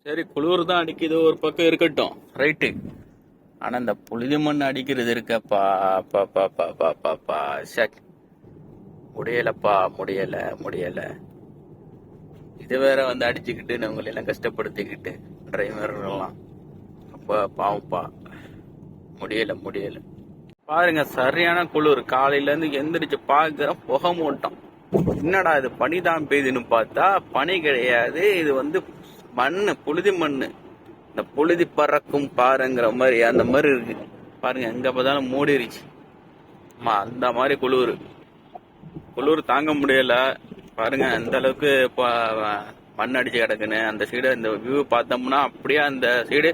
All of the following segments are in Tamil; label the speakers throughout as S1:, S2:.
S1: சரி, குளிர் தான் அடிக்குது ஒரு பக்கம் இருக்கட்டும், ரைட்டு. ஆனா இந்த புழுதி மண் அடிக்கிறது இருக்கப்பா, பாப்பா பாப்பா பாப்பா சக் முடியலப்பா, முடியல முடியல. இது வேற வந்து அடிச்சுக்கிட்டு உங்களை எல்லாம் கஷ்டப்படுத்திக்கிட்டு டிரைவர்லாம் ரொம்ப பாவப்பா. முடியல முடியல. பாருங்க, சரியான குளிர். காலையில இருந்து எந்திரிச்சு பாக்குற புகை மூட்டம். என்னடா இது பனி தான் பெய்யுதுன்னு பார்த்தா பனி கிடையாது, இது வந்து மண்ணு, புழுதி மண்ணு. இந்த புழுதி பறக்கும் பாருங்கிற மாதிரி அந்த மாதிரி இருக்கு. பாருங்க, எங்க பார்த்தாலும் மூடிருச்சு. ஆமா, அந்த மாதிரி குளிர். குளிர் தாங்க முடியல. பாருங்க எந்த அளவுக்கு மண் அடிச்சு கிடக்குன்னு. அந்த சைடு இந்த வியூ பார்த்தோம்னா அப்படியே அந்த சைடு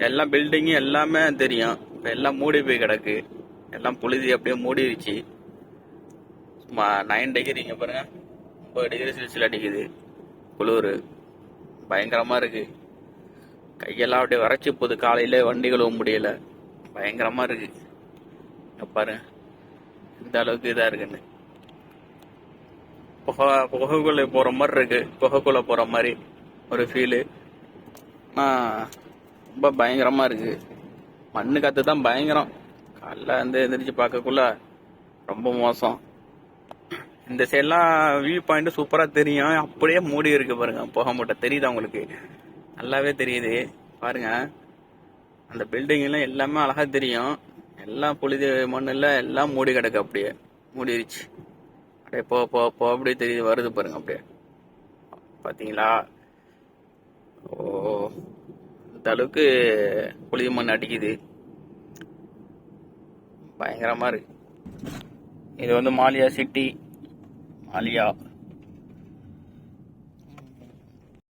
S1: எல்லாம் பில்டிங்கு எல்லாமே தெரியும். இப்ப எல்லாம் மூடி போய் கிடக்கு. எல்லாம் புழுதி அப்படியே மூடிருச்சு. 9 டிகிரிங்க பாருங்க, 9 டிகிரி செல்சியஸ் அடிக்குது. குளிர் பயங்கரமா இருக்கு. கையெல்லாம் அப்படியே வறட்சி போகுது. காலையில வண்டி கழுவ முடியல, பயங்கரமா இருக்கு. பாருங்க இந்த அளவுக்கு இதா இருக்குன்னு. புகைக்குள்ள போற மாதிரி இருக்கு, புகைக்குள்ள போற மாதிரி ஒரு ஃபீலு. ரொம்ப பயங்கரமா இருக்கு. மண்ணு காத்து தான் பயங்கரம். காலைல வந்து எந்திரிச்சு பார்க்கக்குள்ள ரொம்ப மோசம். இந்த சைட்லாம் வியூ பாயிண்ட் சூப்பரா தெரியும். அப்படியே மூடி இருக்கு பாருங்க, புகை மூட்டை தெரியுதா உங்களுக்கு? நல்லாவே தெரியுது பாருங்க. அந்த பில்டிங் எல்லாம் எல்லாமே அழகா தெரியும். எல்லாம் புழுதி மண்ணுல எல்லாம் மூடி கிடக்கு, அப்படியே மூடிருச்சு. அப்படியே போ அப்படியே தெரியுது, வருது பாருங்க அப்படியே. பாத்தீங்களா? ஓ, இந்த அளவுக்கு புழுதி மண் அடிக்குது, பயங்கரமா இருக்கு. இது வந்து மாலியா சிட்டி, மாலியா.